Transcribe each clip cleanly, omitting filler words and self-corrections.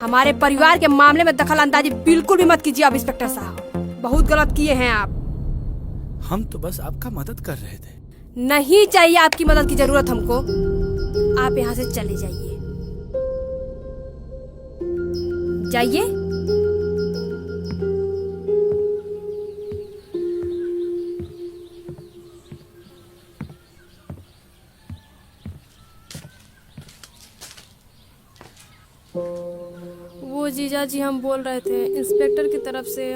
हमारे परिवार के मामले में दखल अंदाजी बिल्कुल भी मत कीजिए आप इंस्पेक्टर साहब, बहुत गलत किए हैं आप। हम तो बस आपका मदद कर रहे थे। नहीं चाहिए आपकी मदद की जरूरत हमको, आप यहाँ से चले जाइए। जाइए। वो जीजा जी हम बोल रहे थे इंस्पेक्टर की तरफ से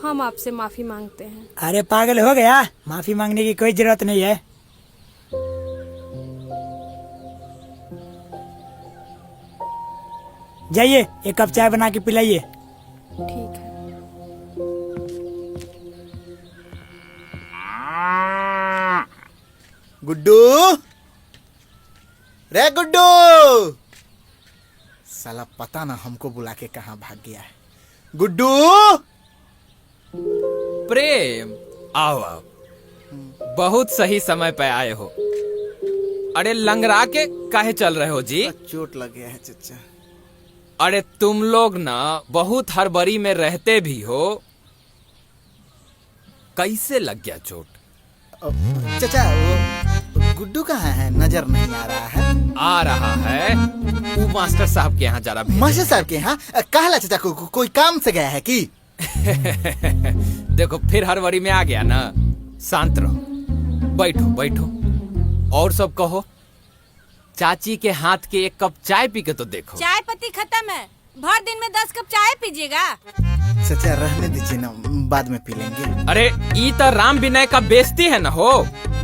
हम आपसे माफी मांगते हैं। अरे पागल हो गया, माफी मांगने की कोई जरूरत नहीं है। जाइए एक कप चाय बना के पिलाइए। ठीक है। गुड्डू, रे गुड्डू, साला पता ना हमको बुला के कहाँ भाग गया है। गुड्डू, प्रेम, आओ आओ, बहुत सही समय पे आए हो। अरे लंगड़ा के काहे चल रहे हो जी? चोट लग गया है चचा। अरे तुम लोग ना बहुत हड़बड़ी में रहते भी हो, कैसे लग गया चोट? चचा वो गुड्डू कहाँ है? नजर नहीं आ रहा है। आ रहा है, वो मास्टर साहब के यहाँ जरा भेजो। मास्टर साहब के यहाँ? कहला चचा कोई काम से गया है कि? देखो फिर हड़बड़ी में आ गया ना, शांत रहो, बैठो बैठो। और सब कहो, चाची के हाथ के एक कप चाय पी के तो देखो। चाय पत्ती खत्म है, भर दिन में 10 कप चाय पीजिएगा। चचा रहने दीजिए ना, बाद में पी लेंगे। अरे ई तो राम विनय का बेइज्जती है ना हो,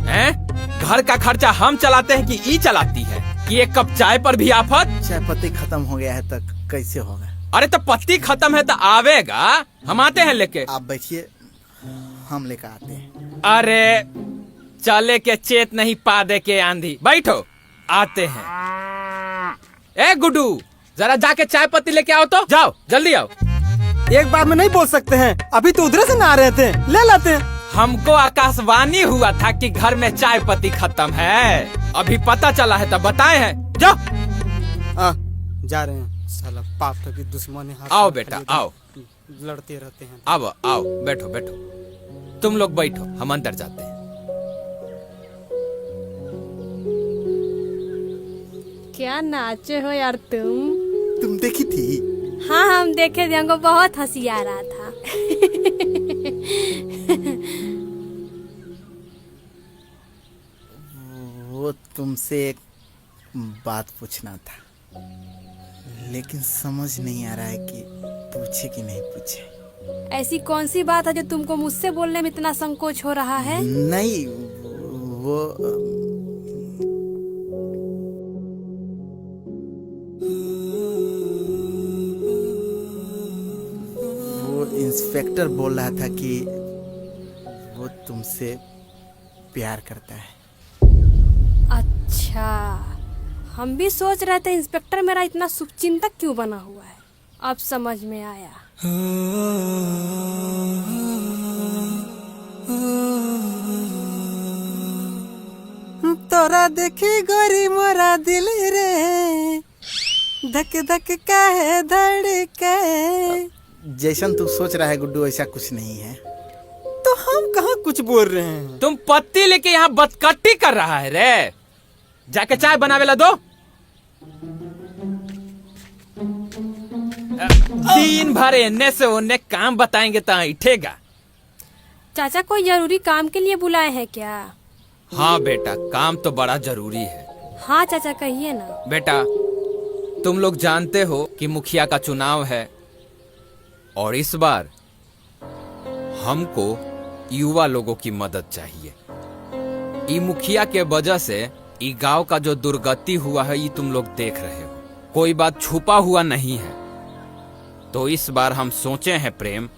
हैं? घर का खर्चा हम चलाते हैं कि ई चलाती है कि एक कप चाय पर भी आफत? चाय पत्ती खत्म हो गया है तक कैसे होगा? अरे तो पत्ती खत्म है तो आवेगा, हम आते हैं लेके। आप बैठिए, हम लेकर आते हैं। अरे चले के चेत नहीं पा दे के आंधी, बैठो आते हैं। ए गुड्डू, जरा जाके चाय पत्ती लेके आओ तो, जाओ जल्दी आओ। एक बार में नहीं बोल सकते हैं, अभी तो उधर से ना आ रहे थे, ले लाते हैं। हमको आकाशवाणी हुआ था कि घर में चाय पत्ती खत्म है, अभी पता चला है तब बताए हैं, जाओ। जा रहे हैं, साला पाप की दुश्मन है। आओ बेटा आओ, लड़ते रहते हैं। आओ आओ, बैठो बैठो, तुम लोग बैठो, हम अंदर जाते हैं। क्या नाचे हो यार तुम देखी थी? हाँ हम देखे थे, हमको बहुत हंसी आ रहा था। वो तुमसे एक बात पूछना था, लेकिन समझ नहीं आ रहा है कि पूछे कि नहीं पूछे। ऐसी कौन सी बात है जो तुमको मुझसे बोलने में इतना संकोच हो रहा है? नहीं वो इंस्पेक्टर बोल रहा था कि वो तुमसे प्यार करता है। अच्छा, हम भी सोच रहे थे इंस्पेक्टर मेरा इतना शुभचिंतक क्यों बना हुआ है, अब समझ में आया। तोरा देखी गोरी मोरा दिल रे, धक धक काहे धड़के। जैसन तू सोच रहा है गुड्डू, ऐसा कुछ नहीं है। तो हम कहाँ कुछ बोल रहे हैं? तुम पत्ती लेके यहाँ बदकट्टी कर रहा है रे, जाके चाय बनावेला दो। दिन भर एने से ओने काम बताएंगे तो उठेगा। चाचा कोई जरूरी काम के लिए बुलाए हैं क्या? हाँ बेटा, काम तो बड़ा जरूरी है। हाँ चाचा कहिए ना। बेटा तुम लोग जानते हो कि मुखिया का चुनाव है, और इस बार हमको युवा लोगों की मदद चाहिए। ई मुखिया के वजह से ई गांव का जो दुर्गति हुआ है ये तुम लोग देख रहे हो, कोई बात छुपा हुआ नहीं है। तो इस बार हम सोचे हैं प्रेम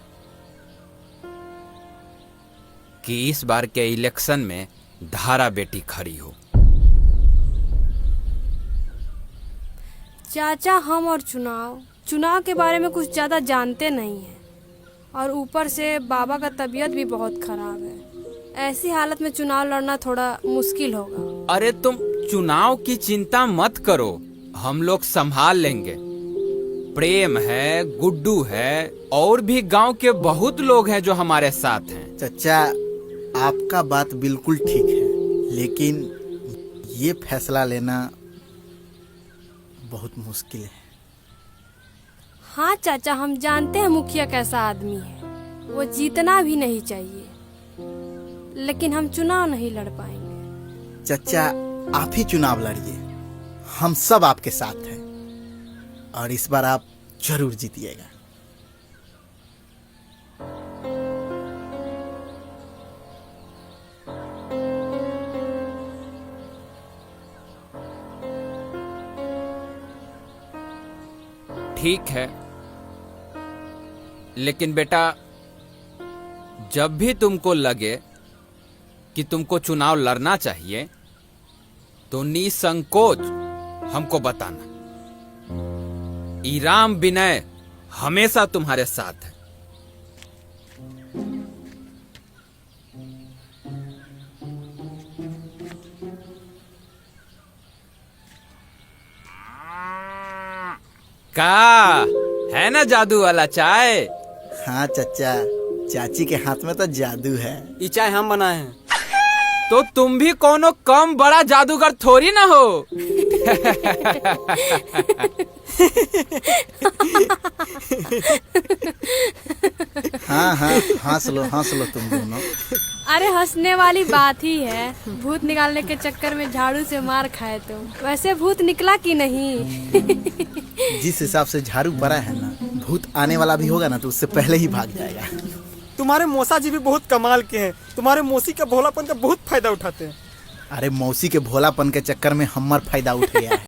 कि इस बार के इलेक्शन में धारा बेटी खड़ी हो। चाचा हम और चुनाव के बारे में कुछ ज्यादा जानते नहीं हैं, और ऊपर से बाबा का तबीयत भी बहुत खराब है। ऐसी हालत में चुनाव लड़ना थोड़ा मुश्किल होगा। अरे तुम चुनाव की चिंता मत करो, हम लोग संभाल लेंगे। प्रेम है, गुड्डू है, और भी गांव के बहुत लोग हैं जो हमारे साथ हैं। चचा, आपका बात बिल्कुल ठीक है, लेकिन ये फैसला लेना बहुत मुश्किल है। हाँ चाचा, हम जानते हैं मुखिया कैसा आदमी है, वो जीतना भी नहीं चाहिए, लेकिन हम चुनाव नहीं लड़ पाएंगे। चचा, आप ही चुनाव लड़िए, हम सब आपके साथ हैं और इस बार आप जरूर जीतिएगा। ठीक है, लेकिन बेटा जब भी तुमको लगे कि तुमको चुनाव लड़ना चाहिए तो निसंकोच हमको बताना। इराम विनय हमेशा तुम्हारे साथ है। का है ना जादू वाला चाय? हाँ चचा, चाची के हाथ में तो जादू है। ये चाय हम बनाए हैं। तो तुम भी कोनो कम बड़ा जादूगर थोड़ी ना हो। हाँ हाँ, हंस लो तुम दोनों। अरे हंसने वाली बात ही है, भूत निकालने के चक्कर में झाड़ू से मार खाए तुम। वैसे भूत निकला कि नहीं? जिस हिसाब से झाड़ू पड़ा है ना, भूत आने वाला भी होगा ना तो उससे पहले ही भाग जाएगा। तुम्हारे मौसा जी भी बहुत कमाल के हैं, तुम्हारे मौसी का भोलापन का बहुत फायदा उठाते हैं। अरे मौसी के भोलापन के चक्कर में हमार फायदा उठ गया है।